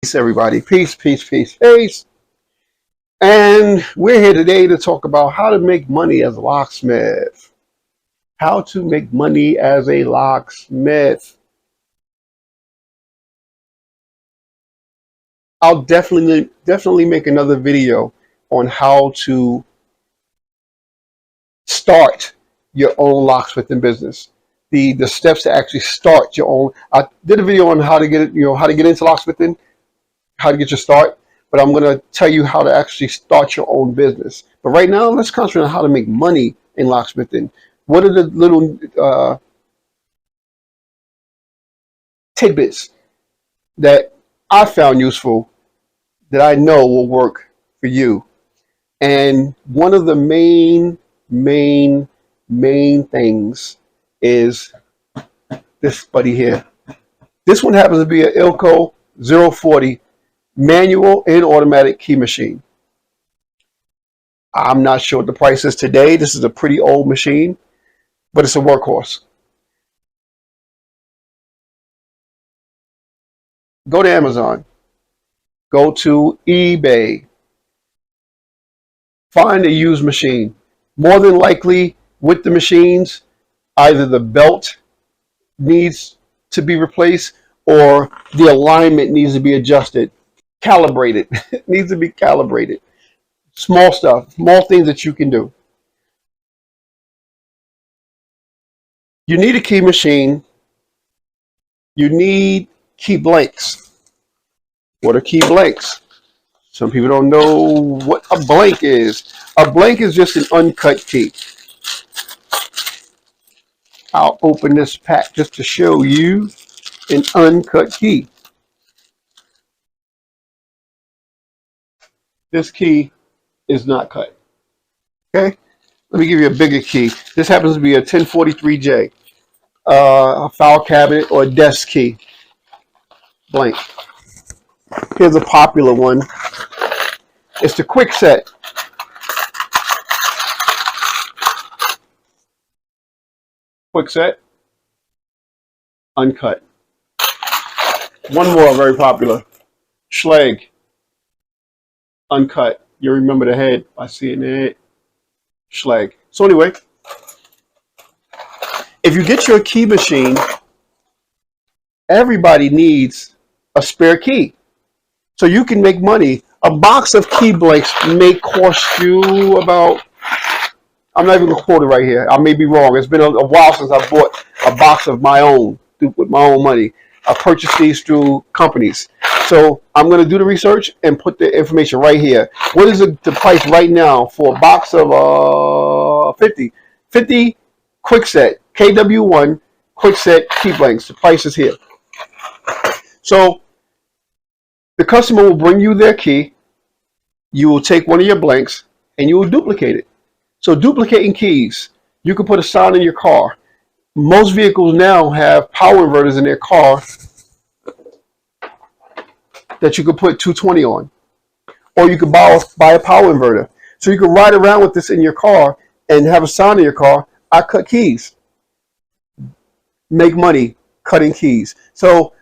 Peace, everybody. Peace, peace, peace, peace. And we're here today to talk about how to make money as a locksmith. How to make money as a locksmith. I'll definitely make another video on how to start your own locksmithing business. The steps to actually start your own. I did a video on how to get how to get into locksmithing, how to get your start, but I'm going to tell you how to actually start your own business. But right now, let's concentrate on how to make money in locksmithing. What are the little tidbits that I found useful that I know will work for you? And one of the main things is this buddy here. This one happens to be an Ilco 040 manual and automatic key machine. I'm not sure what the price is today. This is a pretty old machine, but it's a workhorse. Go to Amazon. Go to eBay. Find a used machine. More than likely, with the machines, either the belt needs to be replaced or the alignment needs to be adjusted. Calibrated. It needs to be calibrated. Small stuff, small things that you can do. You need a key machine. You need key blanks. What are key blanks? Some people don't know what a blank is. A blank is just an uncut key. I'll open this pack just to show you an uncut key. This key is not cut. Okay? Let me give you a bigger key. This happens to be a 1043J, a file cabinet or a desk key. Blank. Here's a popular one. It's the quick set. Quick set. Uncut. One more very popular. Schlag. Uncut. You remember the head. I see it in the head. Schlag. So anyway, if you get your key machine, everybody needs a spare key. So you can make money. A box of key blanks may cost you about, I'm not even going to quote it right here. I may be wrong. It's been a while since I bought a box of my own with my own money. I purchased these through companies. So I'm going to do the research and put the information right here. What is the price right now for a box of 50 quick set, KW1 quick set key blanks? The price is here. So the customer will bring you their key. You will take one of your blanks and you will duplicate it. So duplicating keys, you can put a sign in your car. Most vehicles now have power inverters in their car that you could put 220 on, or you could buy a power inverter. So you can ride around with this in your car and have a sign in your car, I cut keys. Make money cutting keys. So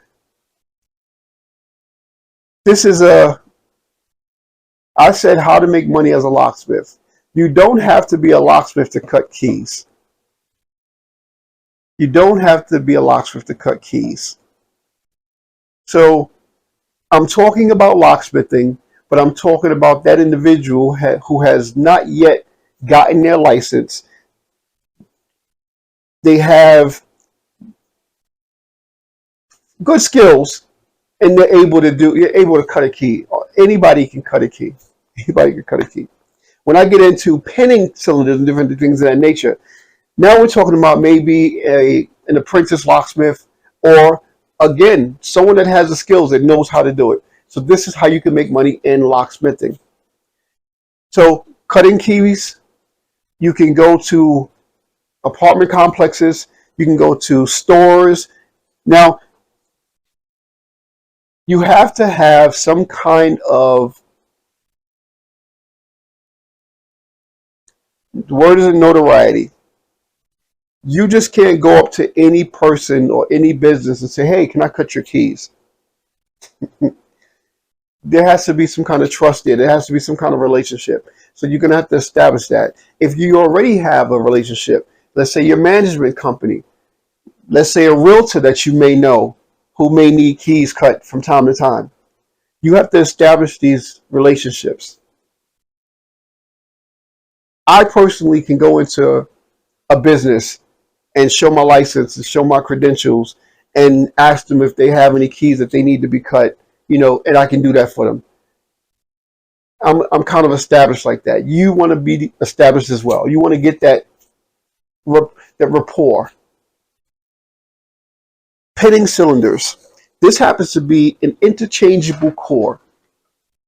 this is I said how to make money as a locksmith. You don't have to be a locksmith to cut keys. You don't have to be a locksmith to cut keys. So I'm talking about locksmithing, but I'm talking about that individual who has not yet gotten their license. They have good skills and you're able to cut a key. Anybody can cut a key. Anybody can cut a key. When I get into pinning cylinders and different things of that nature, now we're talking about maybe an apprentice locksmith, or again, someone that has the skills that knows how to do it. So this is how you can make money in locksmithing. So cutting keys, you can go to apartment complexes, you can go to stores. Now, you have to have some kind of, the word is notoriety. You just can't go up to any person or any business and say, hey, can I cut your keys? there has to be some kind of trust there. There has to be some kind of relationship. So you're going to have to establish that. If you already have a relationship, let's say your management company, let's say a realtor that you may know who may need keys cut from time to time, you have to establish these relationships. I personally can go into a business and show my license and show my credentials and ask them if they have any keys that they need to be cut, and I can do that for them. I'm kind of established like that. You want to be established as well. You want to get that rapport. Pitting cylinders. This happens to be an interchangeable core.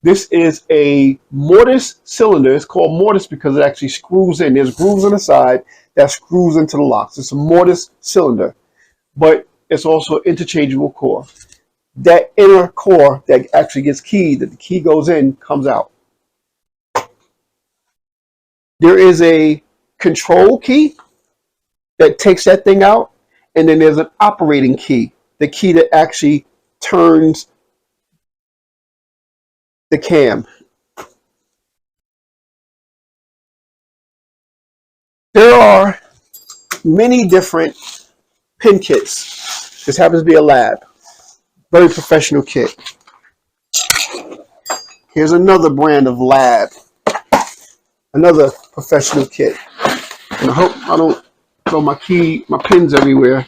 This is a mortise cylinder. It's called mortise because it actually screws in. There's grooves on the side that screws into the locks. It's a mortise cylinder, but it's also an interchangeable core. That inner core that actually gets keyed, that the key goes in, comes out. There is a control key that takes that thing out, and then there's an operating key, the key that actually turns the cam. There are many different pin kits. This happens to be a lab. Very professional kit. Here's another brand of lab. Another professional kit. And I hope I don't throw my pins everywhere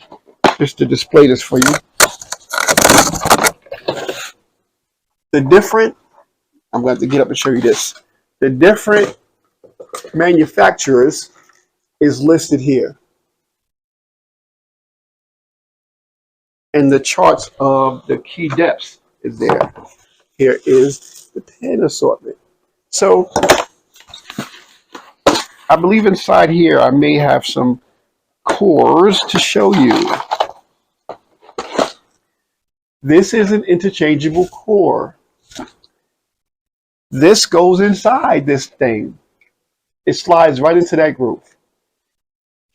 just to display this for you. I'm going to have to get up and show you this. The different manufacturers is listed here. And the charts of the key depths is there. Here is the pin assortment. So I believe inside here I may have some cores to show you. This is an interchangeable core. This goes inside this thing. It slides right into that groove.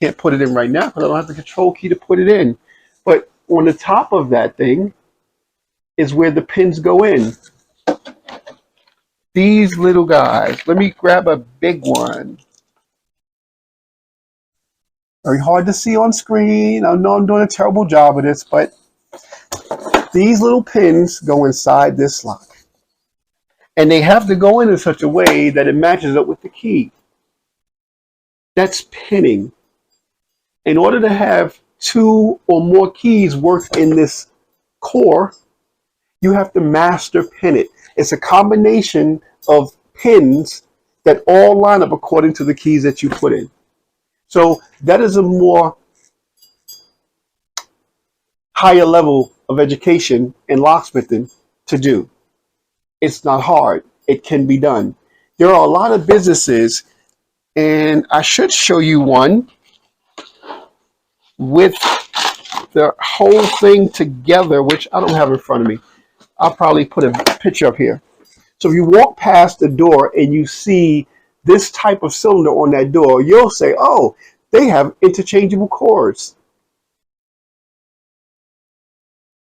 Can't put it in right now because I don't have the control key to put it in. But on the top of that thing is where the pins go in. These little guys. Let me grab a big one. Very hard to see on screen. I know I'm doing a terrible job of this, but these little pins go inside this lock. And they have to go in such a way that it matches up with the key. That's pinning. In order to have 2 or more keys work in this core, you have to master pin it. It's a combination of pins that all line up according to the keys that you put in. So that is a more higher level of education in locksmithing to do. It's not hard. It can be done. There are a lot of businesses, and I should show you one with the whole thing together, which I don't have in front of me. I'll probably put a picture up here. So if you walk past the door and you see this type of cylinder on that door, you'll say, oh, they have interchangeable cores.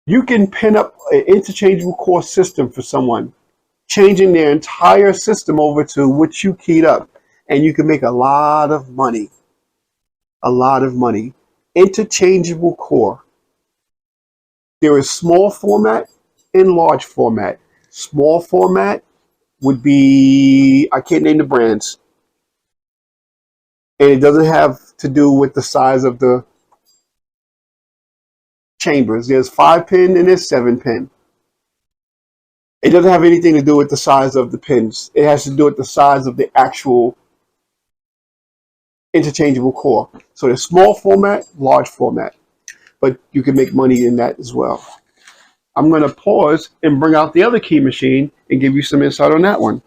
You can pin up an interchangeable core system for someone, changing their entire system over to what you keyed up, and you can make a lot of money. A lot of money. Interchangeable core. There is small format and large format. Small format would be, I can't name the brands. And it doesn't have to do with the size of the chambers. There's 5-pin and there's 7-pin. It doesn't have anything to do with the size of the pins. It has to do with the size of the actual interchangeable core. So there's small format, large format, but you can make money in that as well. I'm going to pause and bring out the other key machine and give you some insight on that one.